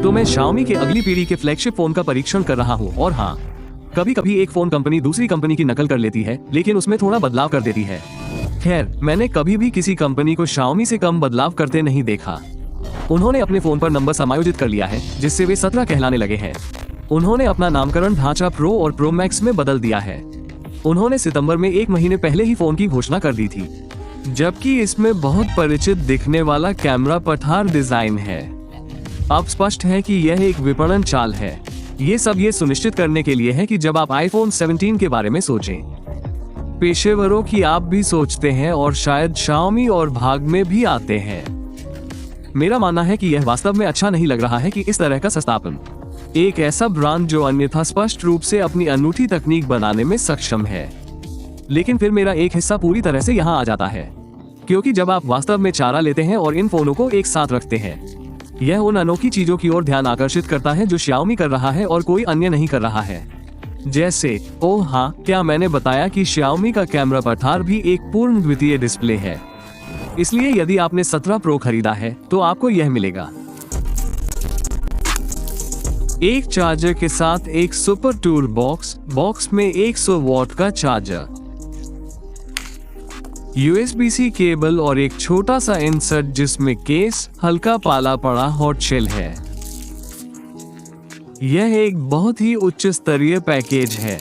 तो मैं Xiaomi के अगली पीढ़ी के फ्लैगशिप फोन का परीक्षण कर रहा हूँ। और हाँ, कभी कभी एक फोन कंपनी दूसरी कंपनी की नकल कर लेती है, लेकिन उसमें थोड़ा बदलाव कर देती है। खैर, मैंने कभी भी किसी कंपनी को Xiaomi से कम बदलाव करते नहीं देखा। उन्होंने अपने फोन पर नंबर समायोजित कर लिया है, जिससे वे 17 कहलाने लगे हैं। उन्होंने अपना नामकरण ढांचा प्रो और प्रो मैक्स में बदल दिया है। उन्होंने सितंबर में 1 महीने पहले ही फोन की घोषणा कर दी थी, जबकि इसमें बहुत परिचित दिखने वाला कैमरा पठार डिजाइन है। अब स्पष्ट है कि यह एक विपणन चाल है। ये सब ये सुनिश्चित करने के लिए है कि जब आप iPhone 17 के बारे में सोचें, पेशेवरों की आप भी सोचते हैं और शायद Xiaomi और भाग में भी आते हैं। मेरा मानना है कि यह वास्तव में अच्छा नहीं लग रहा है कि इस तरह का सस्तापन एक ऐसा ब्रांड जो अन्यथा स्पष्ट रूप से अपनी अनूठी तकनीक बनाने में सक्षम है। लेकिन फिर मेरा एक हिस्सा पूरी तरह से यहाँ आ जाता है, क्योंकि जब आप वास्तव में चारा लेते हैं और इन फोनों को एक साथ रखते हैं, यह उन अनोखी चीजों की ओर ध्यान आकर्षित करता है जो Xiaomi कर रहा है और कोई अन्य नहीं कर रहा है। जैसे, ओह हाँ, क्या मैंने बताया कि Xiaomi का कैमरा पठार भी एक पूर्ण द्वितीय डिस्प्ले है। इसलिए यदि आपने 17 प्रो खरीदा है तो आपको यह मिलेगा। एक चार्जर के साथ एक सुपर टूल बॉक्स में 100 वॉट का चार्जर, USB-C केबल और एक छोटा सा इंसर्ट जिसमें केस, हल्का पाला पड़ा हॉट शेल है। यह एक बहुत ही उच्च स्तरीय पैकेज है।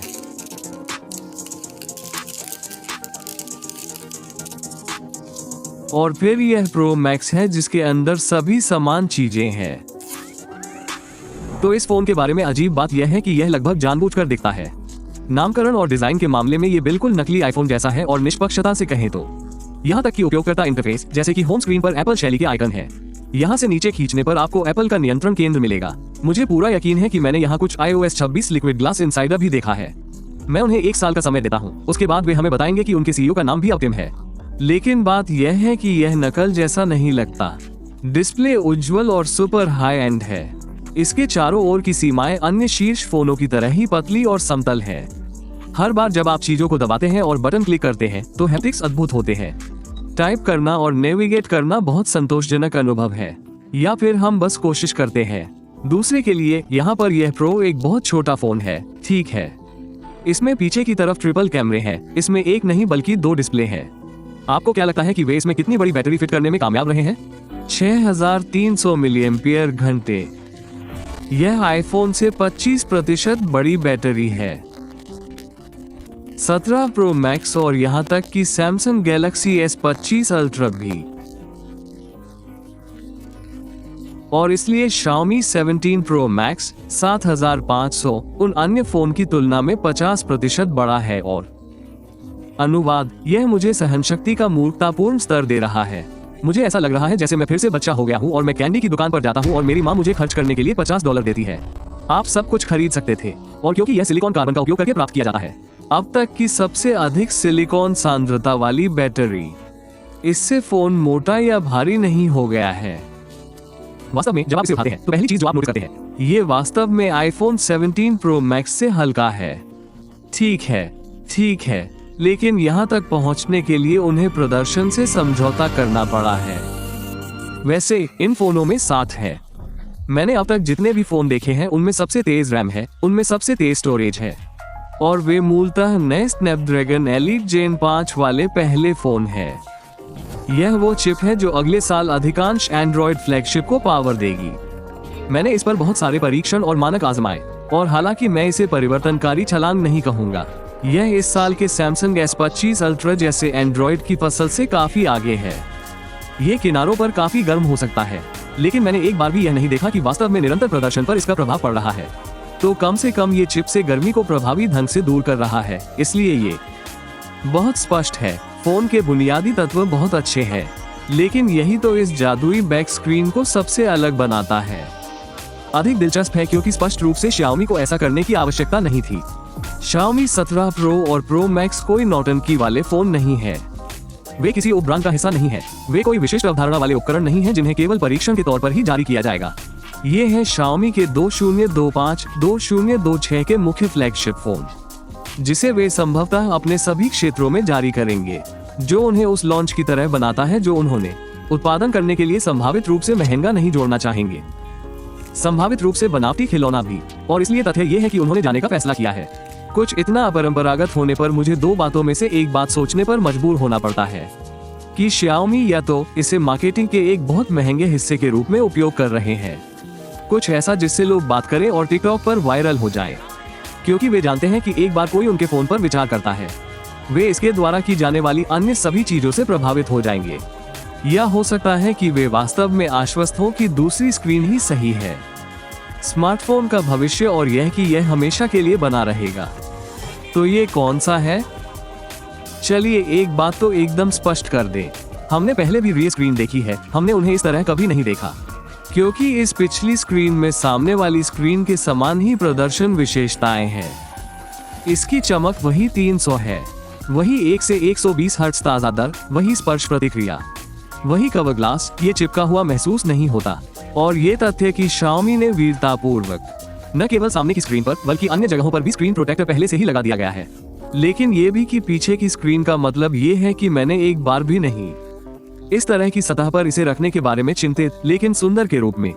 और फिर यह प्रो मैक्स है जिसके अंदर सभी समान चीजें हैं। तो इस फोन के बारे में अजीब बात यह है कि यह लगभग जानबूझकर दिखता है। नामकरण और डिजाइन के मामले में ये बिल्कुल नकली आईफोन जैसा है और निष्पक्षता से कहें तो यहाँ तक कि उपयोगकर्ता इंटरफेस, जैसे कि होम स्क्रीन पर एप्पल शैली के आइकन है। यहाँ से नीचे खींचने पर आपको एप्पल का नियंत्रण केंद्र मिलेगा। मुझे पूरा यकीन है कि मैंने यहाँ कुछ iOS 26 लिक्विड ग्लास इनसाइडर भी देखा है। मैं उन्हें 1 साल का समय देता हूँ, उसके बाद वे हमें बताएंगे कि उनके CEO का नाम भी ऑप्टिम है। लेकिन बात यह है कि यह नकल जैसा नहीं लगता। डिस्प्ले उज्ज्वल और सुपर हाई एंड है। इसके चारों ओर की सीमाएं अन्य शीर्ष फोनों की तरह ही पतली और समतल है। हर बार जब आप चीजों को दबाते हैं और बटन क्लिक करते हैं तो हैप्टिक्स अद्भुत होते हैं। टाइप करना और नेविगेट करना बहुत संतोषजनक अनुभव है। या फिर हम बस कोशिश करते हैं। दूसरे के लिए यहाँ पर यह प्रो एक बहुत छोटा फोन है, ठीक है। इसमें पीछे की तरफ ट्रिपल कैमरे हैं। इसमें एक नहीं बल्कि 2 डिस्प्ले हैं। आपको क्या लगता है कि वे इसमें कितनी बड़ी बैटरी फिट करने में कामयाब रहे हैं? 6300 मिलिएम्पियर घंटे। यह आईफोन से 25% बड़ी बैटरी है। 17 प्रो मैक्स और यहाँ तक कि सैमसंग गैलेक्सी S25 अल्ट्रा भी। और इसलिए Xiaomi 17 प्रो मैक्स 7500 उन अन्य फोन की तुलना में 50% बड़ा है। और अनुवाद, यह मुझे सहनशक्ति का मूर्खतापूर्ण स्तर दे रहा है। मुझे ऐसा लग रहा है जैसे मैं फिर से बच्चा हो गया हूँ और मैं कैंडी की दुकान पर जाता हूँ और मेरी माँ मुझे खर्च करने के लिए $50 देती है। आप सब कुछ खरीद सकते थे, और क्योंकि यह सिलिकॉन कार्बन का उपयोग करके प्राप्त किया जाता है, अब तक की सबसे अधिक सिलिकॉन सांद्रता वाली बैटरी। इससे फोन मोटा या भारी नहीं हो गया है। वास्तव में जब आप इसे उठाते हैं तो पहली चीज जो आप नोटिस करते हैं, ये वास्तव में iPhone 17 प्रो मैक्स से हल्का है। ठीक है, लेकिन यहाँ तक पहुँचने के लिए उन्हें प्रदर्शन से समझौता करना पड़ा है। वैसे इन फोनों में 7 है। मैंने अब तक जितने भी फोन देखे हैं उनमें सबसे तेज रैम है, उनमें सबसे तेज स्टोरेज है, और वे मूलतः नए स्नैपड्रैगन एलीट जेन 5 वाले पहले फोन है। यह वो चिप है जो अगले साल अधिकांश एंड्रॉयड फ्लैगशिप को पावर देगी। मैंने इस पर बहुत सारे परीक्षण और मानक आजमाए, और हालांकि मैं इसे परिवर्तनकारी छलांग नहीं कहूंगा, यह इस साल के सैमसंग S25 अल्ट्रा जैसे एंड्रॉयड की फसल से काफी आगे है। ये किनारों पर काफी गर्म हो सकता है, लेकिन मैंने एक बार भी यह नहीं देखा कि वास्तव में निरंतर प्रदर्शन पर इसका प्रभाव पड़ रहा है। तो कम से कम ये चिप से गर्मी को प्रभावी ढंग से दूर कर रहा है। इसलिए ये बहुत स्पष्ट है, फोन के बुनियादी तत्व बहुत अच्छे हैं, लेकिन यही तो इस जादुई बैक स्क्रीन को सबसे अलग बनाता है। अधिक दिलचस्प है क्योंकि स्पष्ट रूप से Xiaomi को ऐसा करने की आवश्यकता नहीं थी। Xiaomi 17 प्रो और प्रो मैक्स कोई नौटंकी वाले फोन नहीं है। वे किसी उप ब्रांड का हिस्सा नहीं है। वे कोई विशिष्ट अवधारणा वाले उपकरण नहीं हैं जिन्हें केवल परीक्षण के तौर पर ही जारी किया जाएगा। ये है Xiaomi के 2025-2026 के मुख्य फ्लैगशिप फोन, जिसे वे संभवतः अपने सभी क्षेत्रों में जारी करेंगे, जो उन्हें उस लॉन्च की तरह बनाता है जो उन्होंने उत्पादन करने के लिए संभावित रूप से महंगा नहीं जोड़ना चाहेंगे। संभावित रूप से बनावटी खिलौना भी। और इसलिए तथ्य ये है कि उन्होंने जाने का फैसला किया है। कुछ इतना अपरंपरागत होने पर मुझे दो बातों में से एक बात सोचने पर मजबूर होना पड़ता है कि Xiaomi या तो इसे मार्केटिंग के एक बहुत महंगे हिस्से के रूप में उपयोग कर रहे हैं, कुछ ऐसा जिससे लोग बात करें और टिकटॉक पर वायरल हो जाए, क्योंकि वे जानते हैं कि एक बार कोई उनके फोन पर विचार करता है वे इसके द्वारा की जाने वाली अन्य सभी चीजों से प्रभावित हो जाएंगे। या हो सकता है कि वे वास्तव में आश्वस्त हों कि दूसरी स्क्रीन ही सही है, स्मार्टफोन का भविष्य, और यह कि यह हमेशा के लिए बना रहेगा। तो ये कौन सा है? चलिए एक बात तो एकदम स्पष्ट कर दें, हमने पहले भी रियर स्क्रीन देखी है, हमने उन्हें इस तरह कभी नहीं देखा, क्योंकि इस पिछली स्क्रीन में सामने वाली स्क्रीन के समान ही प्रदर्शन विशेषताएं हैं। इसकी चमक वही 300 है, वही 1 से 120 हर्ट्ज ताज़ा दर, वही स्पर्श प्रतिक्रिया, वही कवर ग्लास, ये चिपका हुआ महसूस नहीं होता। और ये तथ्य कि Xiaomi ने वीरतापूर्वक न केवल सामने की स्क्रीन पर बल्कि अन्य जगहों पर भी स्क्रीन प्रोटेक्टर पहले से ही लगा दिया गया है, लेकिन ये भी कि पीछे की स्क्रीन का मतलब ये है कि मैंने एक बार भी नहीं इस तरह की सतह पर इसे रखने के बारे में चिंतित, लेकिन सुंदर के रूप में,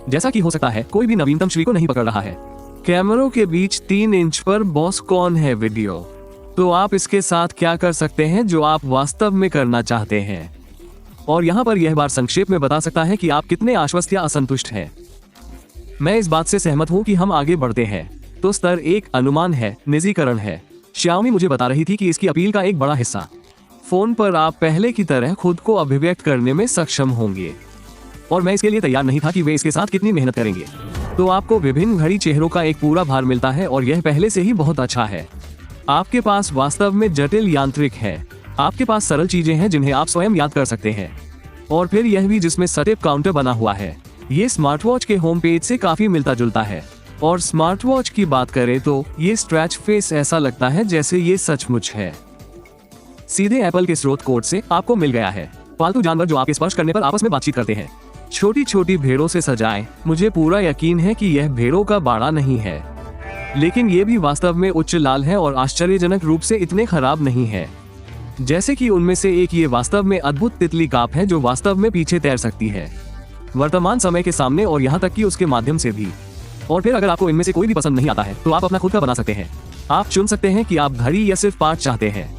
जैसा कि हो सकता है कोई भी नवीनतम श्री को नहीं पकड़ रहा है। कैमरों के बीच 3 इंच पर बॉस कौन है वीडियो, तो आप इसके साथ क्या कर सकते हैं जो आप वास्तव में करना चाहते हैं। और यहाँ पर यह बार संक्षेप में बता सकता है कि आप कितने आश्वस्त या असंतुष्ट हैं। मैं इस बात से सहमत हूँ कि हम आगे बढ़ते हैं। तो स्तर 1 अनुमान है, निजीकरण है। Xiaomi मुझे बता रही थी कि इसकी अपील का एक बड़ा हिस्सा फोन पर आप पहले की तरह खुद को अभिव्यक्त करने में सक्षम होंगे, और मैं इसके लिए तैयार नहीं था कि वे इसके साथ कितनी मेहनत करेंगे। तो आपको विभिन्न घड़ी चेहरों का एक पूरा भार मिलता है, और यह पहले से ही बहुत अच्छा है। आपके पास वास्तव में जटिल यांत्रिक है, आपके पास सरल चीजें हैं जिन्हें आप स्वयं याद कर सकते हैं, और फिर यह भी जिसमें सटिप काउंटर बना हुआ है। ये स्मार्ट वॉच के होम पेज से काफी मिलता जुलता है। और स्मार्ट वॉच की बात करें तो ये स्ट्रेच फेस ऐसा लगता है जैसे ये सचमुच है। सीधे एप्पल के स्रोत कोड से आपको मिल गया है। पालतू जानवर जो आपके स्पर्श करने पर आपस में बातचीत करते हैं, छोटी छोटी भेड़ों से सजाएं। मुझे पूरा यकीन है कि यह भेड़ों का बाड़ा नहीं है, लेकिन ये भी वास्तव में उच्च लाल है और आश्चर्यजनक रूप से इतने खराब नहीं है। जैसे कि उनमें से एक ये वास्तव में अद्भुत तितली काप है जो वास्तव में पीछे तैर सकती है, वर्तमान समय के सामने और यहाँ तक कि उसके माध्यम से भी। और फिर अगर आपको इनमें से कोई भी पसंद नहीं आता है तो आप अपना खुद का बना सकते हैं। आप चुन सकते हैं कि आप घड़ी या सिर्फ पार्ट चाहते हैं।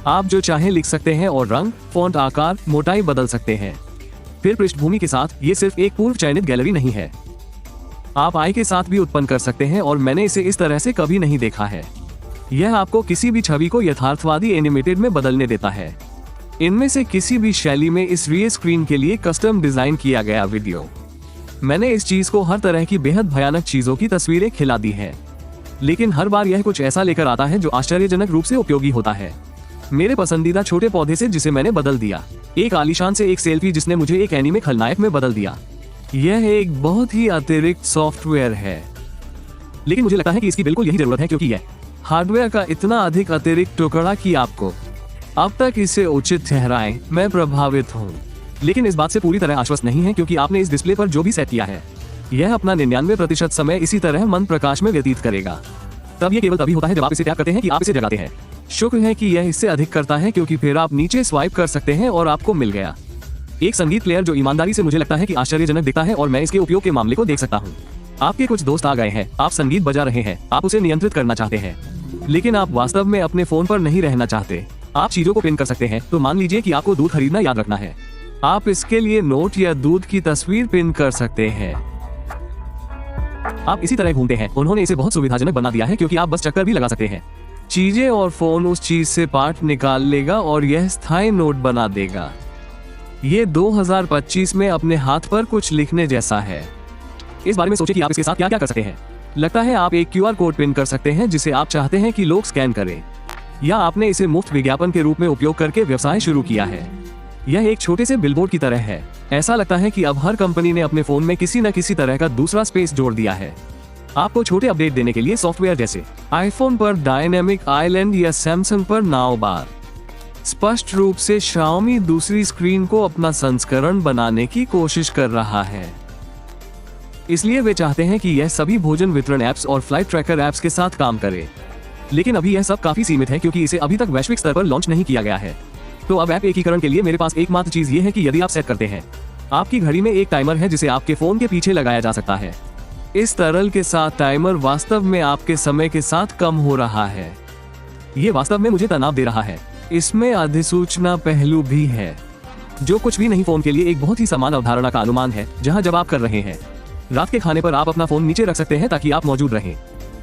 आप जो चाहें लिख सकते हैं और रंग, फॉन्ट, आकार, मोटाई बदल सकते हैं। फिर पृष्ठभूमि के साथ ये सिर्फ एक पूर्व चयनित गैलरी नहीं है, आप आई के साथ भी उत्पन्न कर सकते हैं, और मैंने इसे इस तरह से कभी नहीं देखा है। यह आपको किसी भी छवि को यथार्थवादी एनिमेटेड में बदलने देता है। इनमें से किसी भी शैली में इस रियर स्क्रीन के लिए कस्टम डिजाइन किया गया वीडियो। मैंने इस चीज को हर तरह की बेहद भयानक चीजों की तस्वीरें खिला दी हैं, लेकिन हर बार यह कुछ ऐसा लेकर आता है जो आश्चर्यजनक रूप से उपयोगी होता है। मेरे पसंदीदा छोटे पौधे से जिसे मैंने बदल दिया, एक आलीशान से एक सेल्फी जिसने मुझे एक एनीमे खलनायक में बदल दिया। यह एक बहुत ही अतिरिक्त सॉफ्टवेयर है, लेकिन मुझे लगता है कि इसकी बिल्कुल यही जरूरत है, क्योंकि यह हार्डवेयर का इतना अधिक अतिरिक्त टुकड़ा कि आपको अब तक इसे उचित ठहराएं। मैं प्रभावित हूँ, लेकिन इस बात से पूरी तरह आश्वस्त नहीं है, क्योंकि आपने इस डिस्प्ले पर जो भी सेट किया है यह अपना 99% समय इसी तरह मन प्रकाश में व्यतीत करेगा। तब ये केवल तभी होता है जब आप इसे टैप करते हैं कि आप इसे जगाते हैं। शुक्र है कि यह इससे अधिक करता है, क्योंकि फिर आप नीचे स्वाइप कर सकते हैं और आपको मिल गया एक संगीत प्लेयर जो ईमानदारी से मुझे लगता है कि आश्चर्यजनक दिखता है, और मैं इसके उपयोग के मामले को देख सकता हूँ। आपके कुछ दोस्त आ गए हैं, आप संगीत बजा रहे हैं, आप उसे नियंत्रित करना चाहते हैं, लेकिन आप वास्तव में अपने फोन पर नहीं रहना चाहते। आप चीजों को पिन कर सकते हैं। तो मान लीजिए कि आपको दूध खरीदना याद रखना है, आप इसके लिए नोट या दूध की तस्वीर पिन कर सकते हैं। आप इसी तरह घूमते हैं। उन्होंने इसे बहुत सुविधाजनक बना दिया है, क्योंकि आप बस चक्कर भी लगा सकते हैं चीजें, और फोन उस चीज से पार्ट निकाल लेगा और यह स्थायी नोट बना देगा। ये 2025 में अपने हाथ पर कुछ लिखने जैसा है। इस बारे में सोचें कि आप इसके साथ क्या क्या कर सकते हैं। लगता है आप एक QR कोड पिन कर सकते हैं जिसे आप चाहते हैं कि लोग स्कैन करें, या आपने इसे मुफ्त विज्ञापन के रूप में उपयोग करके व्यवसाय शुरू किया है। यह एक छोटे से बिलबोर्ड की तरह है। ऐसा लगता है कि अब हर कंपनी ने अपने फोन में किसी न किसी तरह का दूसरा स्पेस जोड़ दिया है, आपको छोटे अपडेट देने के लिए सॉफ्टवेयर, जैसे आईफोन पर डायनेमिक आइलैंड या सैमसंग पर नाउ बार। स्पष्ट रूप से Xiaomi दूसरी स्क्रीन को अपना संस्करण बनाने की कोशिश कर रहा है, इसलिए वे चाहते हैं कि यह सभी भोजन वितरण ऐप्स और फ्लाइट ट्रैकर ऐप्स के साथ काम करे। लेकिन अभी यह सब काफी सीमित है, क्योंकि इसे अभी तक वैश्विक स्तर पर लॉन्च नहीं किया गया है। तो अब ऐप एकीकरण के लिए मेरे पास एकमात्र चीज ये है कि यदि आप सेट करते हैं आपकी घड़ी में एक टाइमर है जिसे आपके फोन के पीछे लगाया जा सकता है। इस तरल के साथ टाइमर वास्तव में आपके समय के साथ कम हो रहा है। ये वास्तव में मुझे तनाव दे रहा है। इसमें अधिसूचना पहलू भी है। जो कुछ भी नहीं फोन के लिए एक बहुत ही समान अवधारणा का अनुमान है, जहां जब आप कर रहे हैं रात के खाने पर आप अपना फोन नीचे रख सकते हैं ताकि आप मौजूद रहें,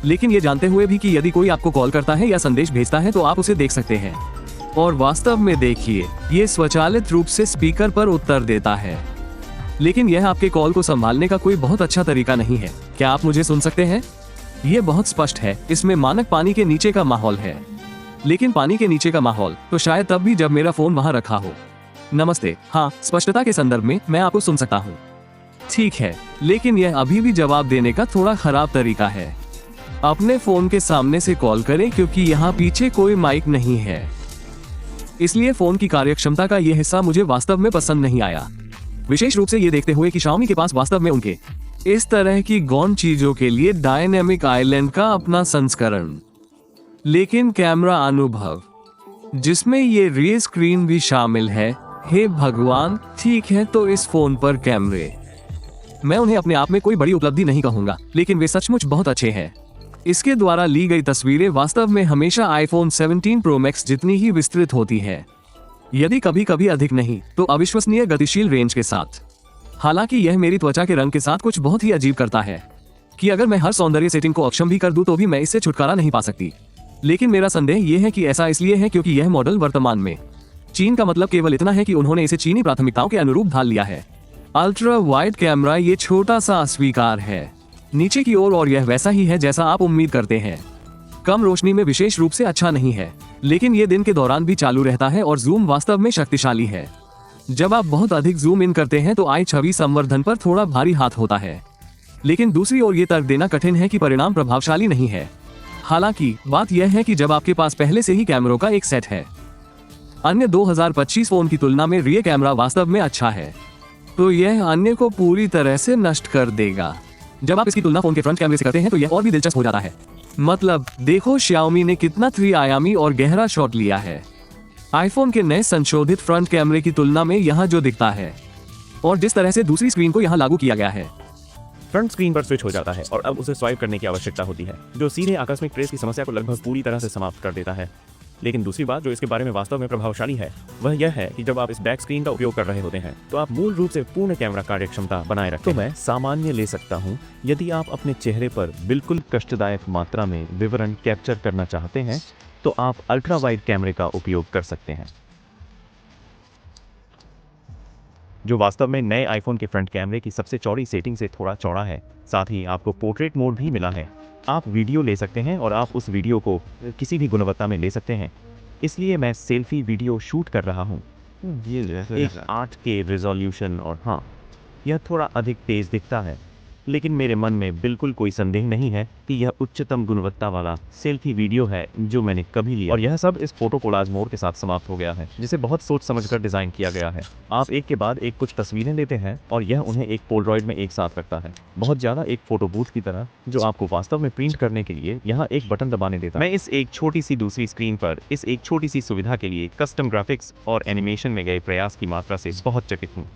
लेकिन ये जानते हुए भी कि यदि कोई आपको कॉल करता है या संदेश भेजता है तो आप उसे देख सकते हैं। और वास्तव में देखिए, ये स्वचालित रूप से स्पीकर पर उत्तर देता है, लेकिन यह आपके कॉल को संभालने का कोई बहुत अच्छा तरीका नहीं है। क्या आप मुझे सुन सकते हैं? यह बहुत स्पष्ट है। इसमें मानक पानी के नीचे का माहौल है, लेकिन पानी के नीचे का माहौल तो शायद तब भी जब मेरा फोन वहां रखा हो। नमस्ते। हाँ, स्पष्टता के संदर्भ में मैं आपको सुन सकता हूँ। ठीक है, लेकिन यह अभी भी जवाब देने का थोड़ा खराब तरीका है। अपने फोन के सामने से कॉल करें क्योंकि यहाँ पीछे कोई माइक नहीं है, इसलिए फोन की कार्यक्षमता का यह हिस्सा मुझे वास्तव में पसंद नहीं आया, विशेष रूप से ये देखते हुए कि Xiaomi के पास वास्तव में उनके इस तरह की गौण चीजों के लिए डायनेमिक आइलैंड का अपना संस्करण। लेकिन कैमरा अनुभव, जिसमें ये रियर स्क्रीन भी शामिल है, हे भगवान। ठीक है, तो इस फोन पर कैमरे, मैं उन्हें अपने आप में कोई बड़ी उपलब्धि नहीं कहूंगा, लेकिन वे सचमुच बहुत अच्छे हैं। इसके द्वारा ली गई तस्वीरें वास्तव में हमेशा iPhone 17 Pro Max जितनी ही विस्तृत होती है, यदि कभी कभी अधिक नहीं तो अविश्वसनीय गतिशील रेंज के साथ। हालांकि यह मेरी त्वचा के रंग के साथ कुछ बहुत ही अजीब करता है कि अगर मैं हर सौंदर्य सेटिंग को अक्षम भी कर दूं तो भी मैं इससे छुटकारा नहीं पा सकती। लेकिन मेरा संदेह यह है कि ऐसा इसलिए है क्योंकि यह मॉडल वर्तमान में चीन का मतलब केवल इतना है कि उन्होंने इसे चीनी प्राथमिकताओं के अनुरूप ढाल लिया है। अल्ट्रा वाइड कैमरा ये छोटा सा अस्वीकार है नीचे की ओर, और यह वैसा ही है जैसा आप उम्मीद करते हैं। कम रोशनी में विशेष रूप से अच्छा नहीं है, लेकिन ये दिन के दौरान भी चालू रहता है और जूम वास्तव में शक्तिशाली है। जब आप बहुत अधिक जूम इन करते हैं तो आई छवि संवर्धन पर थोड़ा भारी हाथ होता है, लेकिन दूसरी ओर ये तर्क देना कठिन है कि परिणाम प्रभावशाली नहीं है। हालांकि बात यह है कि जब आपके पास पहले से ही कैमरों का एक सेट है, अन्य 2025 फोन की तुलना में रियर कैमरा वास्तव में अच्छा है, तो यह अन्य को पूरी तरह से नष्ट कर देगा। जब आप इसकी तुलना फोन के फ्रंट कैमरे से करते हैं तो यह और भी दिलचस्प हो जाता है। मतलब देखो, Xiaomi ने कितना 3 आयामी और गहरा शॉट लिया है आईफोन के नए संशोधित फ्रंट कैमरे की तुलना में यहाँ जो दिखता है, और जिस तरह से दूसरी स्क्रीन को यहाँ लागू किया गया है। फ्रंट स्क्रीन पर स्विच हो जाता है और अब उसे स्वाइप करने की आवश्यकता होती है, जो सीधे आकस्मिक ट्रेस की समस्या को लगभग पूरी तरह से समाप्त कर देता है। लेकिन दूसरी बात जो इसके बारे में वास्तव में प्रभावशाली है वह यह है कि जब आप इस बैक स्क्रीन का उपयोग कर रहे होते हैं तो आप मूल रूप से पूर्ण कैमरा कार्यक्षमता बनाए रखते हैं। तो मैं सामान्य ले सकता हूं, यदि आप अपने चेहरे पर बिल्कुल कष्टदायक मात्रा में विवरण कैप्चर करना चाहते हैं तो आप अल्ट्रा वाइड कैमरे का उपयोग कर सकते हैं, जो वास्तव में नए आईफोन के फ्रंट कैमरे की सबसे चौड़ी सेटिंग से थोड़ा चौड़ा है। साथ ही आपको पोर्ट्रेट मोड भी मिला है। आप वीडियो ले सकते हैं और आप उस वीडियो को किसी भी गुणवत्ता में ले सकते हैं। इसलिए मैं सेल्फी वीडियो शूट कर रहा हूँ। एक 8K रिजोल्यूशन, और हाँ, यह थोड़ा अधिक तेज दिखता है, लेकिन मेरे मन में बिल्कुल कोई संदेह नहीं है कि यह उच्चतम गुणवत्ता वाला सेल्फी वीडियो है जो मैंने कभी लिया। और यह सब इस फोटो कोलाज मोड के साथ समाप्त हो गया है, जिसे बहुत सोच समझकर डिजाइन किया गया है। आप एक के बाद एक कुछ तस्वीरें लेते हैं और यह उन्हें एक पोलरॉइड में एक साथ रखता है, बहुत ज्यादा एक फोटो बूथ की तरह, जो आपको वास्तव में प्रिंट करने के लिए यहाँ एक बटन दबाने देता है। मैं इस एक छोटी सी दूसरी स्क्रीन पर इस एक छोटी सी सुविधा के लिए कस्टम ग्राफिक्स और एनिमेशन में गए प्रयास की मात्रा से बहुत चकित हूँ।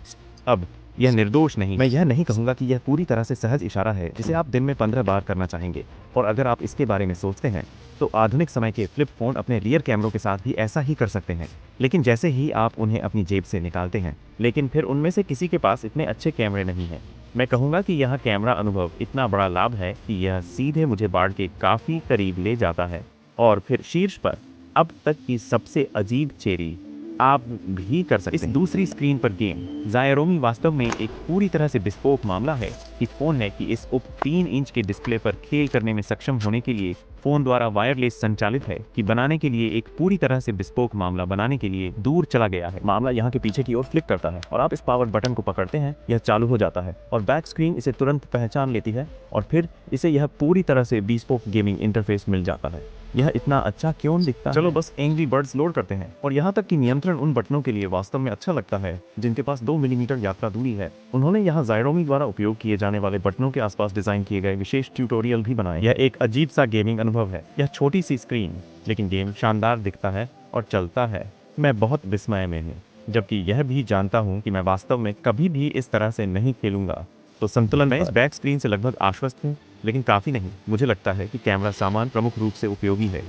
अब यह निर्दोष नहीं, मैं यह नहीं कहूंगा कि यह पूरी तरह से सहज इशारा है जिसे आप दिन में 15 बार करना चाहेंगे। और अगर आप इसके बारे में सोचते हैं तो आधुनिक समय के फ्लिप फोन अपने रियर कैमरों के साथ भी ऐसा ही कर सकते हैं, लेकिन जैसे ही आप उन्हें अपनी जेब से निकालते हैं, लेकिन फिर उनमें से किसी के पास इतने अच्छे कैमरे नहीं हैं। मैं कहूँगा कि यह कैमरा अनुभव इतना बड़ा लाभ है कि यह सीधे मुझे बाढ़ के काफ़ी करीब ले जाता है। और फिर शीर्ष पर अब तक की सबसे अजीब चेरी आप भी कर सकते हैं। इस दूसरी स्क्रीन पर गेम Xiaomi वास्तव में एक पूरी तरह से बिस्पोक मामला है कि फ़ोन ने कि इस उप 3 इंच के डिस्प्ले पर खेल करने में सक्षम होने के लिए फ़ोन द्वारा वायरलेस संचालित है कि बनाने के लिए एक पूरी तरह से बिस्पोक मामला बनाने के लिए दूर चला गया है। मामला यहाँ के पीछे की ओर फ्लिक करता है और आप इस पावर बटन को पकड़ते हैं, यह चालू हो जाता है और बैक स्क्रीन इसे तुरंत पहचान लेती है और फिर इसे यह पूरी तरह से बिस्पोक गेमिंग इंटरफेस मिल जाता है। यह इतना अच्छा क्यों दिखता है? चलो बस एंग्री बर्ड्स लोड करते हैं। और यहाँ तक कि नियंत्रण उन बटनों के लिए वास्तव में अच्छा लगता है जिनके पास 2 मिलीमीटर यात्रा दूरी है। उन्होंने यहाँ Xiaomi द्वारा उपयोग किए जाने वाले बटनों के आसपास डिजाइन किए गए विशेष ट्यूटोरियल भी बनाए। यह एक अजीब सा गेमिंग अनुभव है। यह छोटी सी स्क्रीन, लेकिन गेम शानदार दिखता है और चलता है। मैं बहुत विस्मय में हूँ। जबकि यह भी जानता हूँ कि मैं वास्तव में कभी भी इस तरह से नहीं खेलूंगा। तो संतुलन में इस बैक स्क्रीन से लगभग आश्वस्त हूँ, लेकिन काफ़ी नहीं। मुझे लगता है कि कैमरा सामान प्रमुख रूप से उपयोगी है।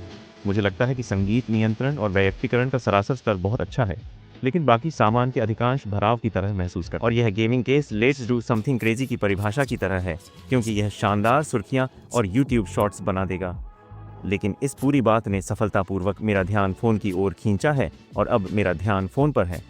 मुझे लगता है कि संगीत नियंत्रण और वैयक्तिकरण का सरासर स्तर बहुत अच्छा है, लेकिन बाकी सामान के अधिकांश भराव की तरह महसूस कर। और यह gaming case let's do something crazy की परिभाषा की तरह है, क्योंकि यह शानदार सुर्खियां और YouTube शॉर्ट्स बना देगा। लेकिन इस पूरी बात ने सफलतापूर्वक मेरा ध्यान फ़ोन की ओर खींचा है और अब मेरा ध्यान फ़ोन पर है।